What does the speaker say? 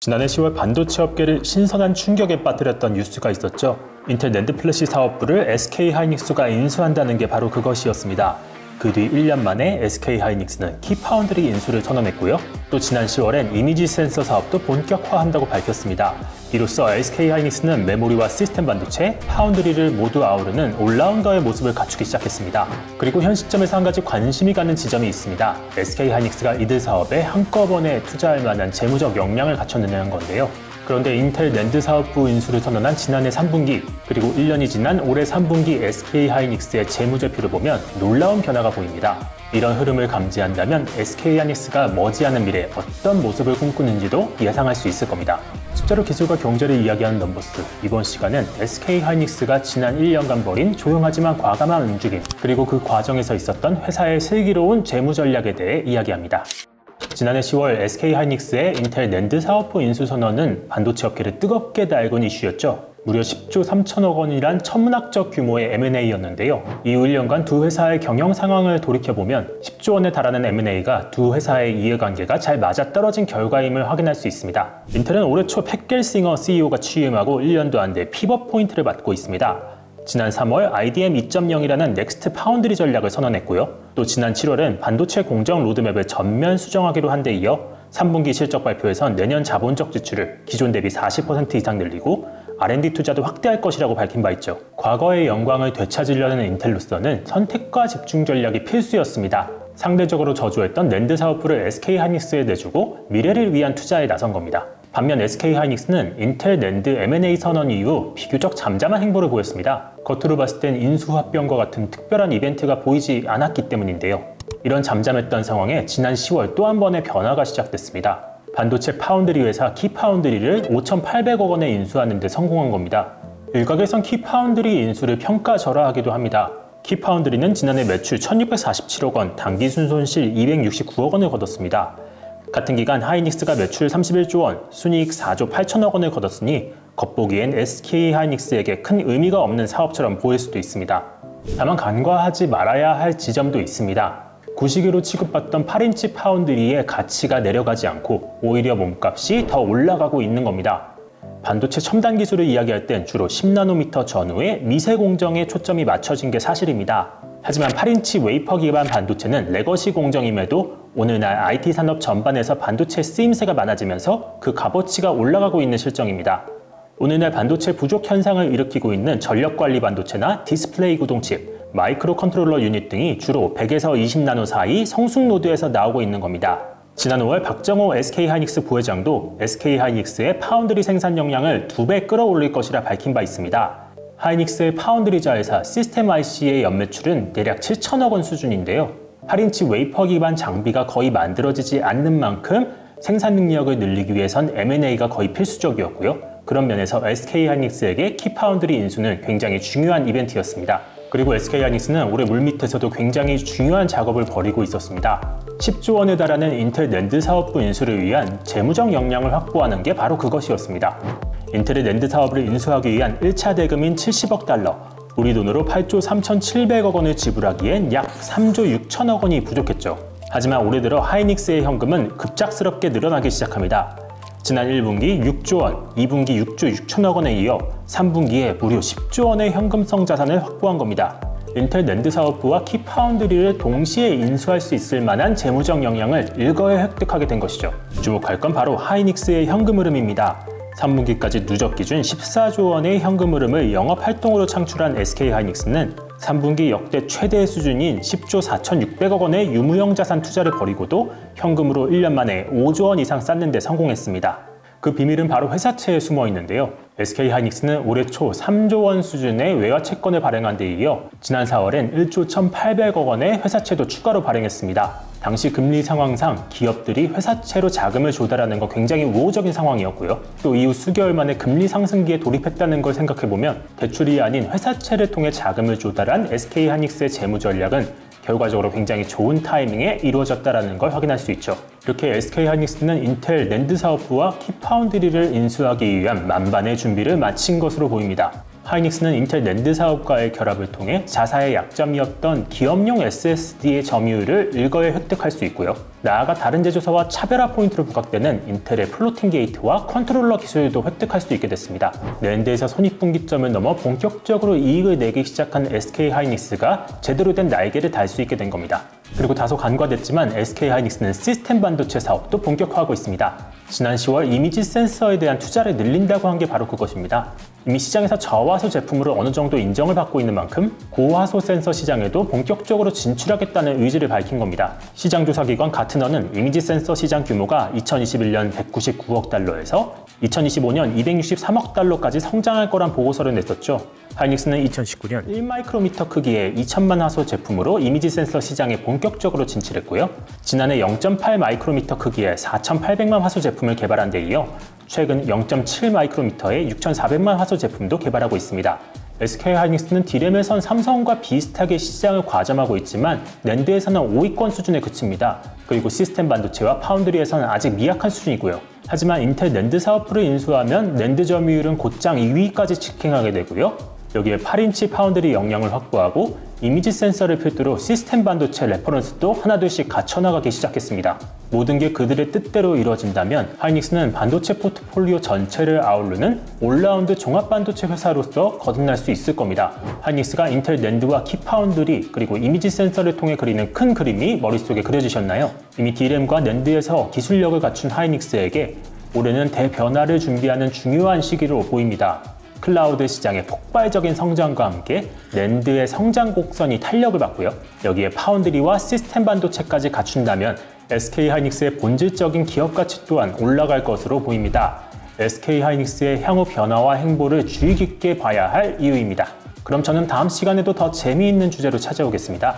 지난해 10월 반도체 업계를 신선한 충격에 빠뜨렸던 뉴스가 있었죠. 인텔 낸드 플래시 사업부를 SK하이닉스가 인수한다는 게 바로 그것이었습니다. 그 뒤 1년 만에 SK하이닉스는 키파운드리 인수를 선언했고요. 또 지난 10월엔 이미지 센서 사업도 본격화한다고 밝혔습니다. 이로써 SK하이닉스는 메모리와 시스템 반도체, 파운드리를 모두 아우르는 올라운더의 모습을 갖추기 시작했습니다. 그리고 현 시점에서 한 가지 관심이 가는 지점이 있습니다. SK하이닉스가 이들 사업에 한꺼번에 투자할 만한 재무적 역량을 갖췄느냐는 건데요. 그런데 인텔 낸드 사업부 인수를 선언한 지난해 3분기, 그리고 1년이 지난 올해 3분기 SK하이닉스의 재무제표를 보면 놀라운 변화가 보입니다. 이런 흐름을 감지한다면 SK하이닉스가 머지않은 미래에 어떤 모습을 꿈꾸는지도 예상할 수 있을 겁니다. 숫자로 기술과 경제를 이야기하는 넘버스. 이번 시간은 SK하이닉스가 지난 1년간 벌인 조용하지만 과감한 움직임, 그리고 그 과정에서 있었던 회사의 슬기로운 재무 전략에 대해 이야기합니다. 지난해 10월 SK하이닉스의 인텔 낸드 사업부 인수 선언은 반도체 업계를 뜨겁게 달군 이슈였죠. 무려 10조 3천억 원이란 천문학적 규모의 M&A였는데요. 이후 1년간 두 회사의 경영 상황을 돌이켜보면 10조 원에 달하는 M&A가 두 회사의 이해관계가 잘 맞아떨어진 결과임을 확인할 수 있습니다. 인텔은 올해 초 팻 겔싱어 CEO가 취임하고 1년도 안 돼 피벗 포인트를 맞고 있습니다. 지난 3월 IDM 2.0이라는 넥스트 파운드리 전략을 선언했고요. 또 지난 7월엔 반도체 공정 로드맵을 전면 수정하기로 한 데 이어 3분기 실적 발표에선 내년 자본적 지출을 기존 대비 40% 이상 늘리고 R&D 투자도 확대할 것이라고 밝힌 바 있죠. 과거의 영광을 되찾으려는 인텔로서는 선택과 집중 전략이 필수였습니다. 상대적으로 저조했던 낸드 사업부를 SK하이닉스에 내주고 미래를 위한 투자에 나선 겁니다. 반면 SK하이닉스는 인텔 낸드 M&A 선언 이후 비교적 잠잠한 행보를 보였습니다. 겉으로 봤을 땐 인수합병과 같은 특별한 이벤트가 보이지 않았기 때문인데요. 이런 잠잠했던 상황에 지난 10월 또 한 번의 변화가 시작됐습니다. 반도체 파운드리 회사 키파운드리를 5,800억 원에 인수하는 데 성공한 겁니다. 일각에선 키파운드리 인수를 평가절하하기도 합니다. 키파운드리는 지난해 매출 1,647억 원, 당기순 손실 269억 원을 거뒀습니다. 같은 기간 하이닉스가 매출 31조 원, 순이익 4조 8천억 원을 거뒀으니 겉보기엔 SK하이닉스에게 큰 의미가 없는 사업처럼 보일 수도 있습니다. 다만 간과하지 말아야 할 지점도 있습니다. 구시기로 취급받던 8인치 파운드리의 가치가 내려가지 않고 오히려 몸값이 더 올라가고 있는 겁니다. 반도체 첨단 기술을 이야기할 땐 주로 10나노미터 전후의 미세 공정에 초점이 맞춰진 게 사실입니다. 하지만 8인치 웨이퍼 기반 반도체는 레거시 공정임에도 오늘날 IT 산업 전반에서 반도체 쓰임새가 많아지면서 그 값어치가 올라가고 있는 실정입니다. 오늘날 반도체 부족 현상을 일으키고 있는 전력관리 반도체나 디스플레이 구동칩, 마이크로 컨트롤러 유닛 등이 주로 100에서 20나노 사이 성숙 노드에서 나오고 있는 겁니다. 지난 5월 박정호 SK하이닉스 부회장도 SK하이닉스의 파운드리 생산 역량을 2배 끌어올릴 것이라 밝힌 바 있습니다. 하이닉스의 파운드리 자회사 시스템 IC의 연매출은 대략 7천억 원 수준인데요. 8인치 웨이퍼 기반 장비가 거의 만들어지지 않는 만큼 생산 능력을 늘리기 위해선 M&A가 거의 필수적이었고요. 그런 면에서 SK하이닉스에게 키파운드리 인수는 굉장히 중요한 이벤트였습니다. 그리고 SK하이닉스는 올해 물밑에서도 굉장히 중요한 작업을 벌이고 있었습니다. 10조 원에 달하는 인텔 낸드 사업부 인수를 위한 재무적 역량을 확보하는 게 바로 그것이었습니다. 인텔의 낸드 사업을 인수하기 위한 1차 대금인 70억 달러, 우리 돈으로 8조 3,700억 원을 지불하기엔 약 3조 6천억 원이 부족했죠. 하지만 올해 들어 하이닉스의 현금은 급작스럽게 늘어나기 시작합니다. 지난 1분기 6조 원, 2분기 6조 6천억 원에 이어 3분기에 무려 10조 원의 현금성 자산을 확보한 겁니다. 인텔 낸드 사업부와 키파운드리를 동시에 인수할 수 있을 만한 재무적 역량을 일거에 획득하게 된 것이죠. 주목할 건 바로 하이닉스의 현금 흐름입니다. 3분기까지 누적 기준 14조 원의 현금 흐름을 영업활동으로 창출한 SK하이닉스는 3분기 역대 최대 수준인 10조 4,600억 원의 유무형 자산 투자를 벌이고도 현금으로 1년 만에 5조 원 이상 쌓는 데 성공했습니다. 그 비밀은 바로 회사채에 숨어 있는데요. SK하이닉스는 올해 초 3조 원 수준의 외화 채권을 발행한 데 이어 지난 4월엔 1조 1,800억 원의 회사채도 추가로 발행했습니다. 당시 금리 상황상 기업들이 회사채로 자금을 조달하는 건 굉장히 우호적인 상황이었고요. 또 이후 수개월 만에 금리 상승기에 돌입했다는 걸 생각해보면 대출이 아닌 회사채를 통해 자금을 조달한 SK하이닉스의 재무 전략은 결과적으로 굉장히 좋은 타이밍에 이루어졌다는 걸 확인할 수 있죠. 이렇게 SK하이닉스는 인텔 낸드 사업부와 키파운드리를 인수하기 위한 만반의 준비를 마친 것으로 보입니다. 하이닉스는 인텔 낸드 사업과의 결합을 통해 자사의 약점이었던 기업용 SSD의 점유율을 일거에 획득할 수 있고요. 나아가 다른 제조사와 차별화 포인트로 부각되는 인텔의 플로팅 게이트와 컨트롤러 기술도 획득할 수 있게 됐습니다. 낸드에서 손익분기점을 넘어 본격적으로 이익을 내기 시작한 SK 하이닉스가 제대로 된 날개를 달 수 있게 된 겁니다. 그리고 다소 간과됐지만 SK 하이닉스는 시스템 반도체 사업도 본격화하고 있습니다. 지난 10월 이미지 센서에 대한 투자를 늘린다고 한 게 바로 그것입니다. 이미 시장에서 저화소 제품으로 어느 정도 인정을 받고 있는 만큼 고화소 센서 시장에도 본격적으로 진출하겠다는 의지를 밝힌 겁니다. 시장조사기관 가트너는 이미지 센서 시장 규모가 2021년 199억 달러에서 2025년 263억 달러까지 성장할 거란 보고서를 냈었죠. 하이닉스는 2019년 1마이크로미터 크기의 2천만 화소 제품으로 이미지 센서 시장에 본격적으로 진출했고요. 지난해 0.8 마이크로미터 크기의 4,800만 화소 제품을 개발한 데 이어 최근 0.7 마이크로미터의 6,400만 화소 제품도 개발하고 있습니다. SK 하이닉스는 D램에선 삼성과 비슷하게 시장을 과점하고 있지만 낸드에서는 5위권 수준에 그칩니다. 그리고 시스템 반도체와 파운드리에서는 아직 미약한 수준이고요. 하지만 인텔 낸드 사업부를 인수하면 낸드 점유율은 곧장 2위까지 직행하게 되고요. 여기에 8인치 파운드리 역량을 확보하고 이미지 센서를 필두로 시스템 반도체 레퍼런스도 하나둘씩 갖춰나가기 시작했습니다. 모든 게 그들의 뜻대로 이루어진다면 하이닉스는 반도체 포트폴리오 전체를 아우르는 올라운드 종합 반도체 회사로서 거듭날 수 있을 겁니다. 하이닉스가 인텔 낸드와 키파운드리 그리고 이미지 센서를 통해 그리는 큰 그림이 머릿속에 그려지셨나요? 이미 D램과 낸드에서 기술력을 갖춘 하이닉스에게 올해는 대변화를 준비하는 중요한 시기로 보입니다. 클라우드 시장의 폭발적인 성장과 함께 낸드의 성장 곡선이 탄력을 받고요. 여기에 파운드리와 시스템 반도체까지 갖춘다면 SK 하이닉스의 본질적인 기업 가치 또한 올라갈 것으로 보입니다. SK 하이닉스의 향후 변화와 행보를 주의 깊게 봐야 할 이유입니다. 그럼 저는 다음 시간에도 더 재미있는 주제로 찾아오겠습니다.